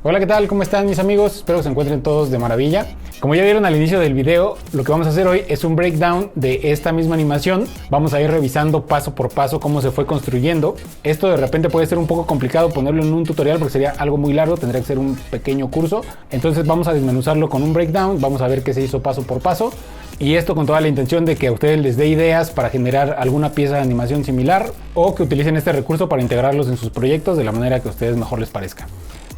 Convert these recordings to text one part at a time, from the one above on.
Hola, ¿qué tal? ¿Cómo están mis amigos? Espero que se encuentren todos de maravilla. Como ya vieron al inicio del video, lo que vamos a hacer hoy es un breakdown de esta misma animación. Vamos a ir revisando paso por paso cómo se fue construyendo. Esto de repente puede ser un poco complicado ponerlo en un tutorial porque sería algo muy largo, tendría que ser un pequeño curso. Entonces vamos a desmenuzarlo con un breakdown, vamos a ver qué se hizo paso por paso. Y esto con toda la intención de que a ustedes les dé ideas para generar alguna pieza de animación similar o que utilicen este recurso para integrarlos en sus proyectos de la manera que a ustedes mejor les parezca.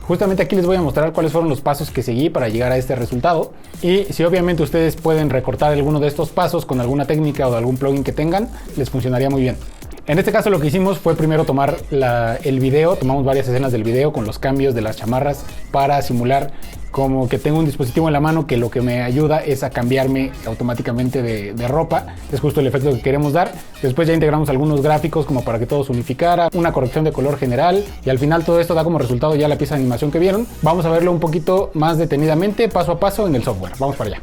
Justamente aquí les voy a mostrar cuáles fueron los pasos que seguí para llegar a este resultado, y si obviamente ustedes pueden recortar alguno de estos pasos con alguna técnica o de algún plugin que tengan, les funcionaría muy bien. En este caso lo que hicimos fue primero tomar el video, tomamos varias escenas del video con los cambios de las chamarras para simular como que tengo un dispositivo en la mano que lo que me ayuda es a cambiarme automáticamente de ropa. Es justo el efecto que queremos dar. Después ya integramos algunos gráficos como para que todo se unificara, una corrección de color general, y al final todo esto da como resultado ya la pieza de animación que vieron. Vamos a verlo un poquito más detenidamente, paso a paso en el software. Vamos para allá.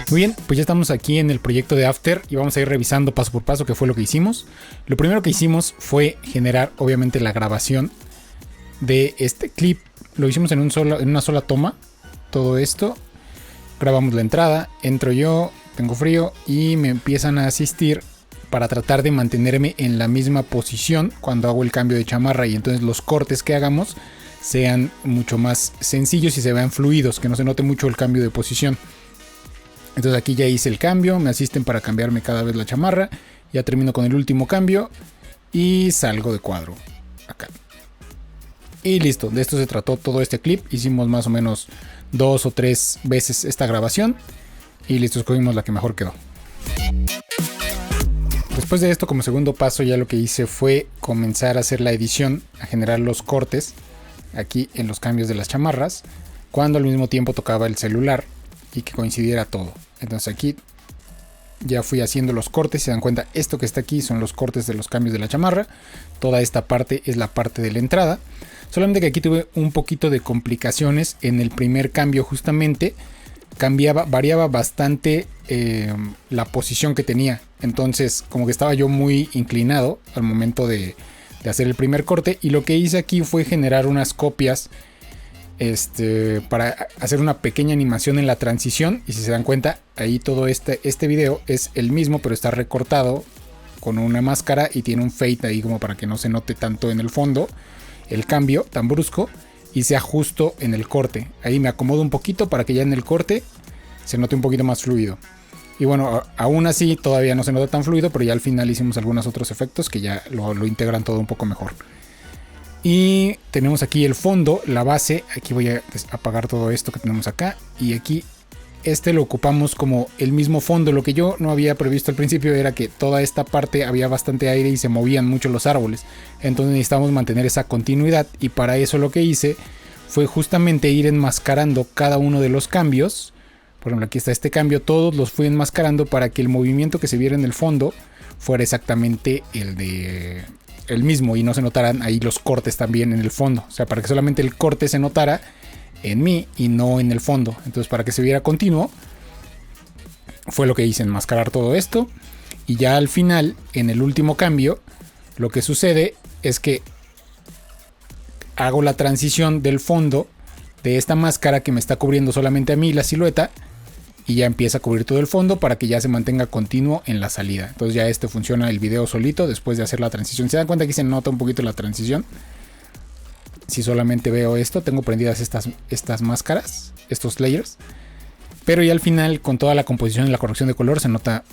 Muy bien, pues ya estamos aquí en el proyecto de After y vamos a ir revisando paso por paso qué fue lo que hicimos. Lo primero que hicimos fue generar obviamente la grabación de este clip. Lo hicimos en una sola toma, todo esto. Grabamos la entrada, entro yo, tengo frío y me empiezan a asistir para tratar de mantenerme en la misma posición cuando hago el cambio de chamarra, y entonces los cortes que hagamos sean mucho más sencillos y se vean fluidos, que no se note mucho el cambio de posición. Entonces aquí ya hice el cambio, me asisten para cambiarme cada vez la chamarra, ya termino con el último cambio y salgo de cuadro acá. Y listo, de esto se trató todo este clip. Hicimos más o menos 2 o 3 veces esta grabación y listo, escogimos la que mejor quedó. Después de esto, como segundo paso, ya lo que hice fue comenzar a hacer la edición, a generar los cortes aquí en los cambios de las chamarras, cuando al mismo tiempo tocaba el celular y que coincidiera todo. Entonces aquí ya fui haciendo los cortes. Se dan cuenta, esto que está aquí son los cortes de los cambios de la chamarra. Toda esta parte es la parte de la entrada. Solamente que aquí tuve un poquito de complicaciones en el primer cambio. Justamente variaba bastante la posición que tenía. Entonces como que estaba yo muy inclinado al momento de hacer el primer corte. Y lo que hice aquí fue generar unas copias para hacer una pequeña animación en la transición. Y si se dan cuenta, ahí todo este video es el mismo, pero está recortado con una máscara y tiene un fade ahí como para que no se note tanto en el fondo el cambio tan brusco y sea justo en el corte. Ahí me acomodo un poquito para que ya en el corte se note un poquito más fluido. Y bueno, aún así todavía no se nota tan fluido, pero ya al final hicimos algunos otros efectos que ya lo integran todo un poco mejor. Y tenemos aquí el fondo, la base. Aquí voy a apagar todo esto que tenemos acá. Y aquí lo ocupamos como el mismo fondo. Lo que yo no había previsto al principio era que toda esta parte había bastante aire y se movían mucho los árboles. Entonces necesitamos mantener esa continuidad. Y para eso lo que hice fue justamente ir enmascarando cada uno de los cambios. Por ejemplo, aquí está este cambio. Todos los fui enmascarando para que el movimiento que se viera en el fondo fuera exactamente el mismo y no se notaran ahí los cortes también en el fondo. O sea, para que solamente el corte se notara en mí y no en el fondo. Entonces, para que se viera continuo, fue lo que hice, enmascarar todo esto. Y ya al final, en el último cambio, lo que sucede es que hago la transición del fondo de esta máscara que me está cubriendo solamente a mí la silueta, y ya empieza a cubrir todo el fondo para que ya se mantenga continuo en la salida. Entonces ya funciona el video solito después de hacer la transición. ¿Se dan cuenta que se nota un poquito la transición? Si solamente veo esto, tengo prendidas estas máscaras, estos layers. Pero ya al final, con toda la composición y la corrección de color, se nota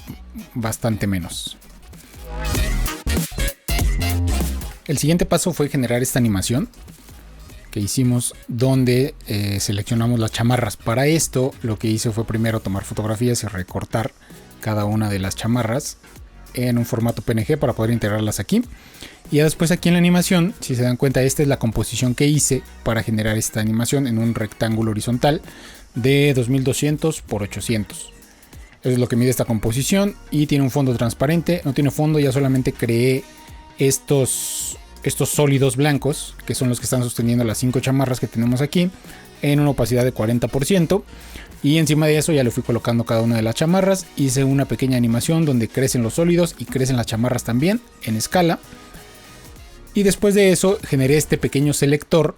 bastante menos. El siguiente paso fue generar esta animación que hicimos donde seleccionamos las chamarras. Para esto lo que hice fue primero tomar fotografías y recortar cada una de las chamarras en un formato PNG para poder integrarlas aquí. Y ya después aquí en la animación, si se dan cuenta, esta es la composición que hice para generar esta animación en un rectángulo horizontal de 2200 por 800. Eso es lo que mide esta composición y tiene un fondo transparente. No tiene fondo, ya solamente creé estos sólidos blancos, que son los que están sosteniendo las 5 chamarras que tenemos aquí, en una opacidad de 40%. Y encima de eso ya le fui colocando cada una de las chamarras. Hice una pequeña animación donde crecen los sólidos y crecen las chamarras también en escala. Y después de eso generé este pequeño selector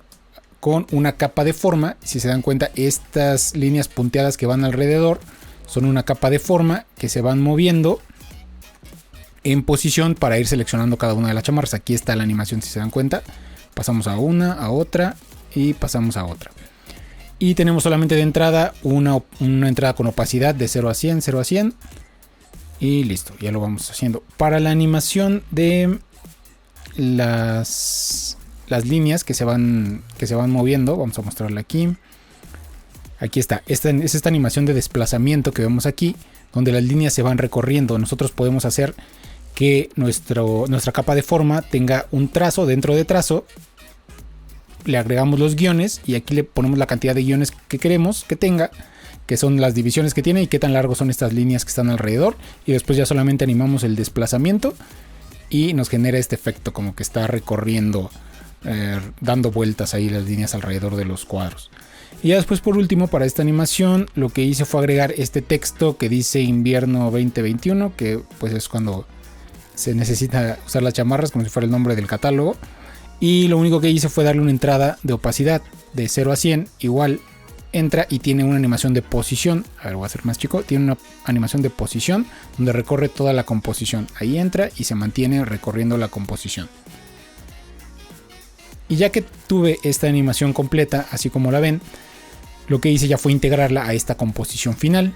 con una capa de forma. Si se dan cuenta, estas líneas punteadas que van alrededor son una capa de forma que se van moviendo en posición para ir seleccionando cada una de las chamarras. Aquí está la animación, si se dan cuenta. Pasamos a una, a otra y pasamos a otra. Y tenemos solamente de entrada una entrada con opacidad de 0 a 100, 0 a 100. Y listo, ya lo vamos haciendo. Para la animación de las líneas que se van moviendo, vamos a mostrarla aquí. Aquí está, es esta animación de desplazamiento que vemos aquí, donde las líneas se van recorriendo. Nosotros podemos hacer que nuestra capa de forma tenga un trazo dentro de trazo. Le agregamos los guiones y aquí le ponemos la cantidad de guiones que queremos que tenga, que son las divisiones que tiene y qué tan largos son estas líneas que están alrededor. Y después ya solamente animamos el desplazamiento y nos genera este efecto como que está recorriendo, dando vueltas ahí las líneas alrededor de los cuadros. Y ya después, por último, para esta animación lo que hice fue agregar este texto que dice invierno 2021, que pues es cuando se necesita usar las chamarras, como si fuera el nombre del catálogo. Y lo único que hice fue darle una entrada de opacidad de 0 a 100. Igual entra y tiene una animación de posición. A ver, voy a hacer más chico. Tiene una animación de posición donde recorre toda la composición. Ahí entra y se mantiene recorriendo la composición. Y ya que tuve esta animación completa, así como la ven, lo que hice ya fue integrarla a esta composición final.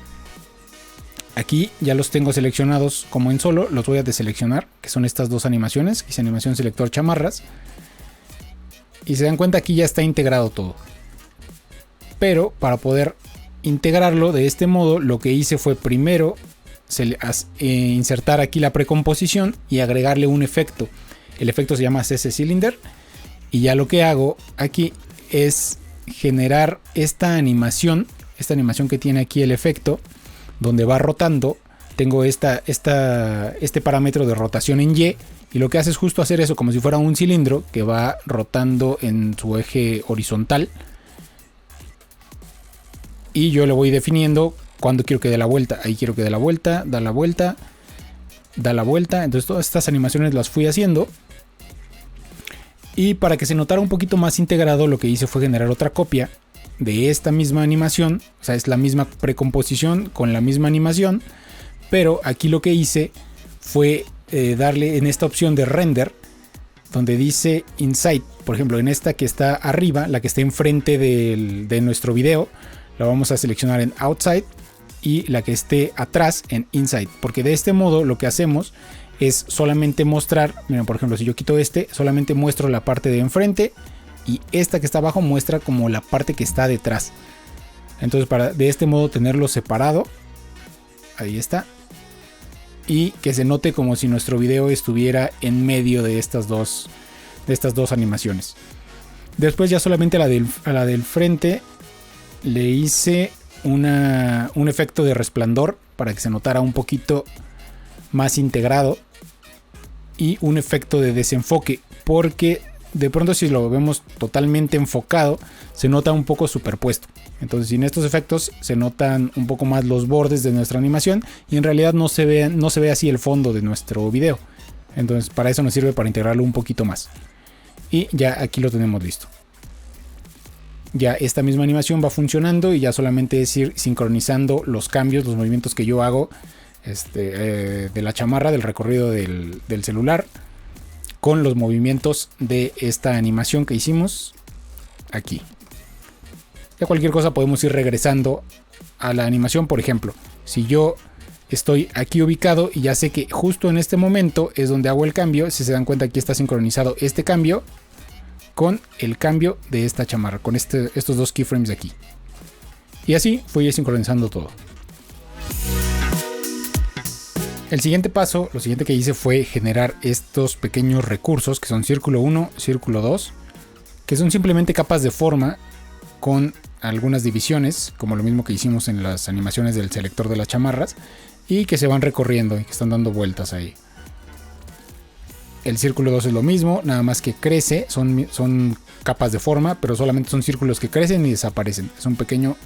Aquí ya los tengo seleccionados como en solo. Los voy a deseleccionar, que son estas dos animaciones. Hice animación selector chamarras. Y se dan cuenta, aquí ya está integrado todo. Pero para poder integrarlo de este modo, lo que hice fue primero insertar aquí la precomposición y agregarle un efecto. El efecto se llama CC Cylinder. Y ya lo que hago aquí es generar esta animación que tiene aquí el efecto, donde va rotando. Tengo este parámetro de rotación en Y. Y lo que hace es justo hacer eso, como si fuera un cilindro que va rotando en su eje horizontal. Y yo le voy definiendo cuando quiero que dé la vuelta. Ahí quiero que dé la vuelta, da la vuelta, da la vuelta. Entonces todas estas animaciones las fui haciendo. Y para que se notara un poquito más integrado, lo que hice fue generar otra copia de esta misma animación. O sea, es la misma precomposición con la misma animación. Pero aquí lo que hice fue darle en esta opción de render, donde dice inside. Por ejemplo, en esta que está arriba, la que está enfrente de nuestro video, la vamos a seleccionar en outside. Y la que esté atrás en inside. Porque de este modo lo que hacemos es solamente mostrar, miren, por ejemplo, si yo quito solamente muestro la parte de enfrente. Y esta que está abajo muestra como la parte que está detrás. Entonces para de este modo tenerlo separado. Ahí está. Y que se note como si nuestro video estuviera en medio de estas dos animaciones. Después ya solamente a la del frente le hice un efecto de resplandor para que se notara un poquito más integrado. Y un efecto de desenfoque, porque de pronto si lo vemos totalmente enfocado se nota un poco superpuesto. Entonces sin estos efectos se notan un poco más los bordes de nuestra animación y en realidad no se ve así el fondo de nuestro video. Entonces para eso nos sirve, para integrarlo un poquito más. Y ya aquí lo tenemos listo. Ya esta misma animación va funcionando y ya solamente es ir sincronizando los cambios, los movimientos que yo hago de la chamarra, del recorrido del celular, con los movimientos de esta animación que hicimos aquí. Ya cualquier cosa podemos ir regresando a la animación. Por ejemplo, si yo estoy aquí ubicado y ya sé que justo en este momento es donde hago el cambio, si se dan cuenta aquí está sincronizado este cambio con el cambio de esta chamarra, con estos dos keyframes de aquí. Y así fui sincronizando todo. El siguiente paso, lo siguiente que hice fue generar estos pequeños recursos que son círculo 1, círculo 2, que son simplemente capas de forma con algunas divisiones, como lo mismo que hicimos en las animaciones del selector de las chamarras, y que se van recorriendo y que están dando vueltas ahí. El círculo 2 es lo mismo, nada más que crece, son capas de forma, pero solamente son círculos que crecen y desaparecen. Es un pequeño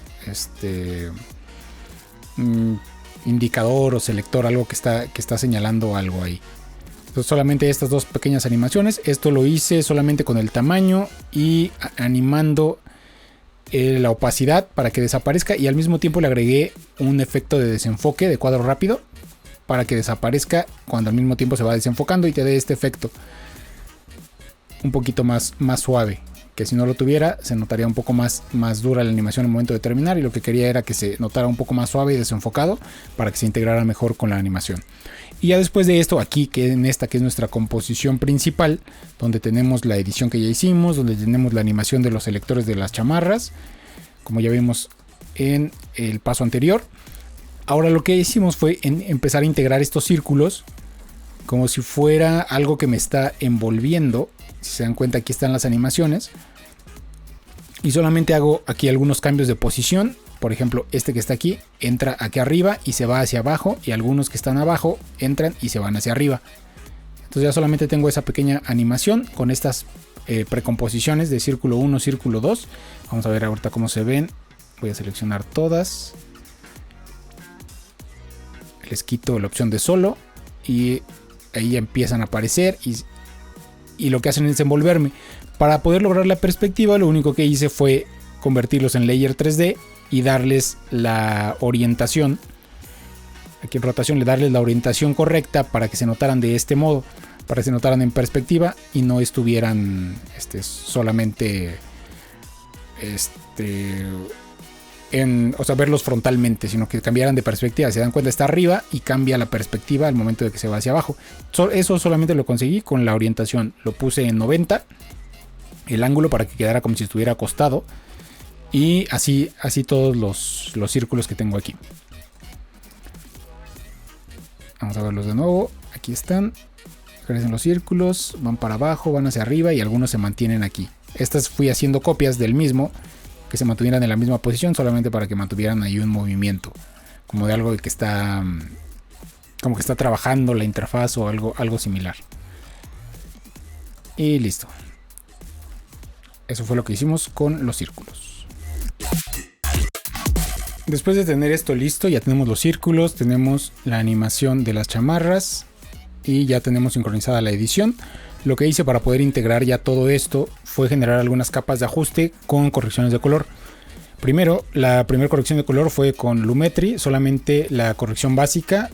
indicador o selector, algo que está señalando algo ahí. Entonces solamente estas dos pequeñas animaciones. Esto lo hice solamente con el tamaño y animando la opacidad para que desaparezca, y al mismo tiempo le agregué un efecto de desenfoque de cuadro rápido para que desaparezca cuando al mismo tiempo se va desenfocando y te dé este efecto un poquito más suave, que si no lo tuviera se notaría un poco más dura la animación en el momento de terminar, y lo que quería era que se notara un poco más suave y desenfocado para que se integrara mejor con la animación. Y ya después de esto, aquí que en esta que es nuestra composición principal, donde tenemos la edición que ya hicimos, donde tenemos la animación de los selectores de las chamarras, como ya vimos en el paso anterior. Ahora lo que hicimos fue empezar a integrar estos círculos como si fuera algo que me está envolviendo. Si se dan cuenta, aquí están las animaciones. Y solamente hago aquí algunos cambios de posición. Por ejemplo, este que está aquí entra aquí arriba y se va hacia abajo, y algunos que están abajo entran y se van hacia arriba. Entonces ya solamente tengo esa pequeña animación con estas precomposiciones de círculo 1, círculo 2. Vamos a ver ahorita cómo se ven. Voy a seleccionar todas. Les quito la opción de solo y ahí ya empiezan a aparecer y lo que hacen es envolverme. Para poder lograr la perspectiva, lo único que hice fue convertirlos en layer 3D y darles la orientación. Aquí en rotación, le darles la orientación correcta para que se notaran de este modo, para que se notaran en perspectiva y no estuvieran solamente o sea, verlos frontalmente, sino que cambiaran de perspectiva. Se dan cuenta, está arriba y cambia la perspectiva al momento de que se va hacia abajo. Eso solamente lo conseguí con la orientación. Lo puse en 90 el ángulo para que quedara como si estuviera acostado. Y así todos los círculos que tengo aquí. Vamos a verlos de nuevo. Aquí están. Crecen los círculos, van para abajo, van hacia arriba y algunos se mantienen aquí. Estas fui haciendo copias del mismo, que se mantuvieran en la misma posición, solamente para que mantuvieran ahí un movimiento, como de algo que está, como que está trabajando la interfaz o algo similar. Y listo. Eso fue lo que hicimos con los círculos. Después de tener esto listo, ya tenemos los círculos, tenemos la animación de las chamarras y ya tenemos sincronizada la edición. Lo que hice para poder integrar ya todo esto fue generar algunas capas de ajuste con correcciones de color. Primero, la primera corrección de color fue con Lumetri, solamente la corrección básica,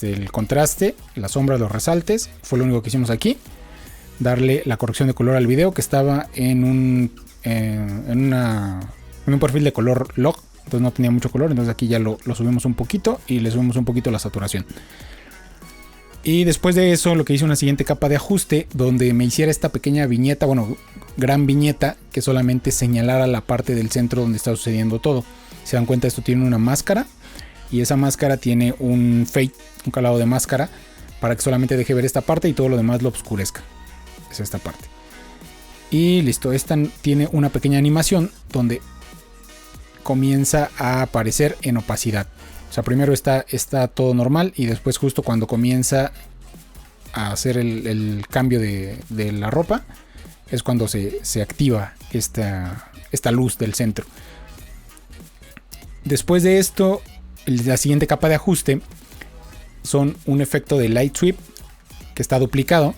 el contraste, la sombra, los resaltes, fue lo único que hicimos aquí. Darle la corrección de color al video que estaba en un perfil de color log, entonces no tenía mucho color, entonces aquí ya lo subimos un poquito y le subimos un poquito la saturación. Y después de eso lo que hice una siguiente capa de ajuste donde me hiciera esta pequeña viñeta, bueno, gran viñeta que solamente señalara la parte del centro donde está sucediendo todo. Se dan cuenta, esto tiene una máscara y esa máscara tiene un fade, un calado de máscara para que solamente deje ver esta parte y todo lo demás lo oscurezca. Es esta parte. Y listo, esta tiene una pequeña animación donde comienza a aparecer en opacidad. O sea, primero está todo normal y después justo cuando comienza a hacer el cambio de la ropa es cuando se activa esta luz del centro. Después de esto, la siguiente capa de ajuste son un efecto de light sweep que está duplicado,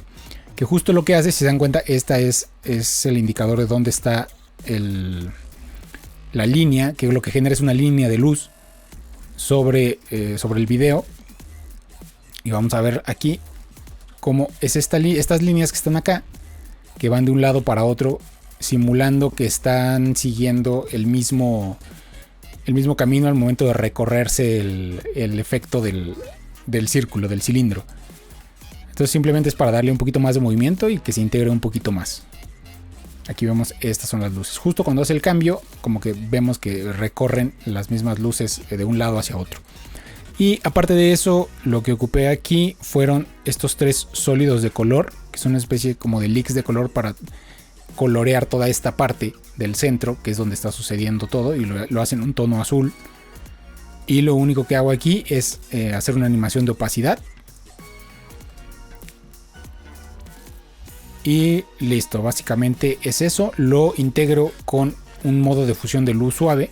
que justo lo que hace, si se dan cuenta, esta es el indicador de dónde está la línea, que lo que genera es una línea de luz sobre el video. Y vamos a ver aquí cómo es estas líneas que están acá, que van de un lado para otro, simulando que están siguiendo el mismo camino al momento de recorrerse el efecto del círculo, del cilindro. Entonces simplemente es para darle un poquito más de movimiento y que se integre un poquito más. Aquí vemos, estas son las luces. Justo cuando hace el cambio, como que vemos que recorren las mismas luces de un lado hacia otro. Y aparte de eso, lo que ocupé aquí fueron estos tres sólidos de color, que son una especie como de leaks de color para colorear toda esta parte del centro, que es donde está sucediendo todo, y lo hacen un tono azul. Y lo único que hago aquí es hacer una animación de opacidad. Y listo, básicamente es eso. Lo integro con un modo de fusión de luz suave.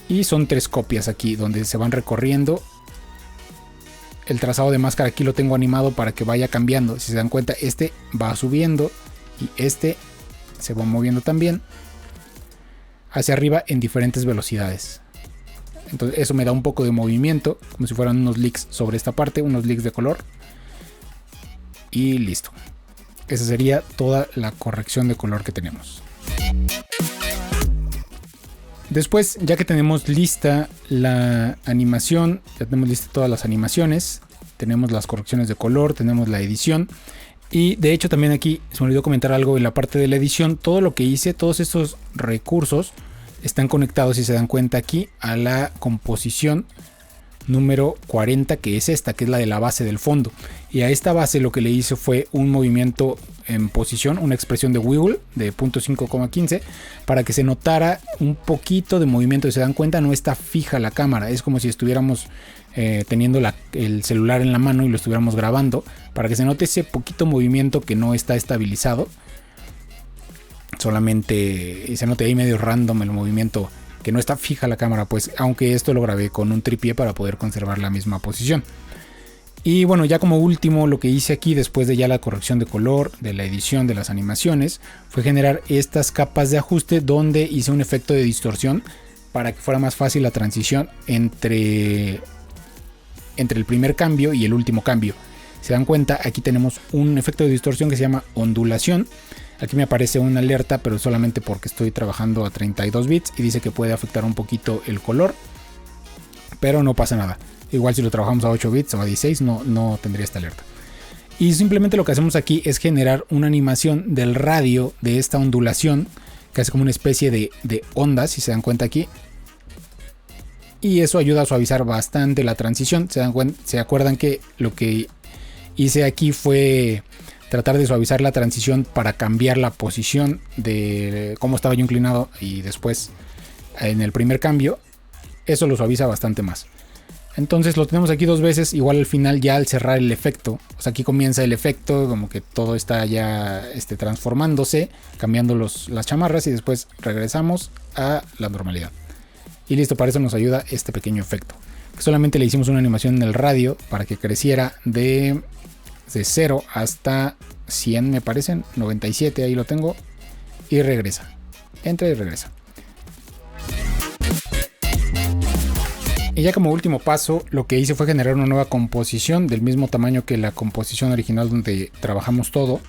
Y son tres copias aquí donde se van recorriendo el trazado de máscara aquí lo tengo animado para que vaya cambiando. Si se dan cuenta, este va subiendo y este se va moviendo también hacia arriba en diferentes velocidades. Entonces eso me da un poco de movimiento, como si fueran unos leaks sobre esta parte, unos leaks de color. Y listo. Esa sería toda la corrección de color que tenemos. Después, ya que tenemos lista la animación, ya tenemos listas todas las animaciones, tenemos las correcciones de color, tenemos la edición. Y de hecho también aquí se me olvidó comentar algo en la parte de la edición. Todo lo que hice, todos estos recursos están conectados, si se dan cuenta aquí, a la composición número 40, que es esta, que es la de la base del fondo. Y a esta base lo que le hice fue un movimiento en posición, una expresión de wiggle de 0.5,15 para que se notara un poquito de movimiento. Si se dan cuenta, no está fija la cámara, es como si estuviéramos teniendo el celular en la mano y lo estuviéramos grabando, para que se note ese poquito movimiento que no está estabilizado. Solamente se note ahí medio random el movimiento, que no está fija la cámara, pues, aunque esto lo grabé con un tripié para poder conservar la misma posición. Y bueno, ya como último, lo que hice aquí después de ya la corrección de color, de la edición, de las animaciones, fue generar estas capas de ajuste donde hice un efecto de distorsión para que fuera más fácil la transición entre el primer cambio y el último cambio. Se dan cuenta, aquí tenemos un efecto de distorsión que se llama ondulación. Aquí me aparece una alerta, pero solamente porque estoy trabajando a 32 bits y dice que puede afectar un poquito el color, pero no pasa nada. Igual si lo trabajamos a 8 bits o a 16 no tendría esta alerta. Y simplemente lo que hacemos aquí es generar una animación del radio de esta ondulación, que hace como una especie de ondas, si se dan cuenta aquí. Y eso ayuda a suavizar bastante la transición. ¿Se acuerdan que lo que hice aquí fue tratar de suavizar la transición para cambiar la posición de cómo estaba yo inclinado y después en el primer cambio? Eso lo suaviza bastante más. Entonces lo tenemos aquí dos veces, igual al final ya al cerrar el efecto, o sea, aquí comienza el efecto, como que todo está ya transformándose, cambiando las chamarras y después regresamos a la normalidad. Y listo, para eso nos ayuda este pequeño efecto. Solamente le hicimos una animación en el radio para que creciera de 0 hasta 100 me parecen, 97 ahí lo tengo, y regresa, entra y regresa. Y ya como último paso, lo que hice fue generar una nueva composición del mismo tamaño que la composición original donde trabajamos todo,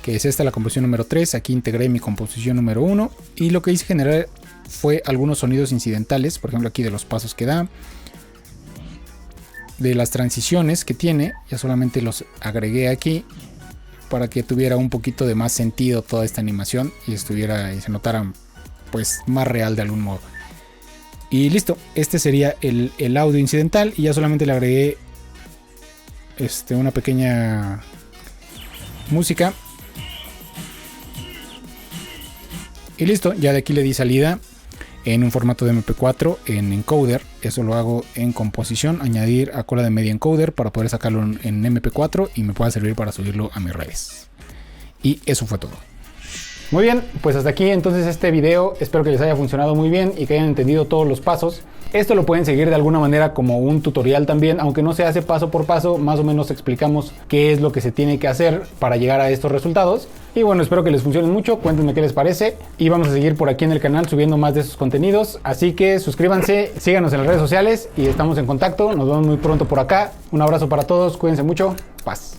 que es esta, la composición número 3. Aquí integré mi composición número 1 y lo que hice generar fue algunos sonidos incidentales, por ejemplo aquí de los pasos que da, de las transiciones que tiene, ya solamente los agregué aquí para que tuviera un poquito de más sentido toda esta animación y se notara pues más real de algún modo. Y listo, este sería el audio incidental y ya solamente le agregué una pequeña música. Y listo, ya de aquí le di salida en un formato de MP4 en encoder. Eso lo hago en composición, añadir a cola de media encoder para poder sacarlo en MP4 y me pueda servir para subirlo a mis redes. Y eso fue todo. Muy bien, pues hasta aquí entonces este video. Espero que les haya funcionado muy bien y que hayan entendido todos los pasos. Esto lo pueden seguir de alguna manera como un tutorial también, aunque no se hace paso por paso, más o menos explicamos qué es lo que se tiene que hacer para llegar a estos resultados. Y bueno, espero que les funcione mucho, cuéntenme qué les parece y vamos a seguir por aquí en el canal subiendo más de esos contenidos. Así que suscríbanse, síganos en las redes sociales y estamos en contacto. Nos vemos muy pronto por acá. Un abrazo para todos, cuídense mucho, paz.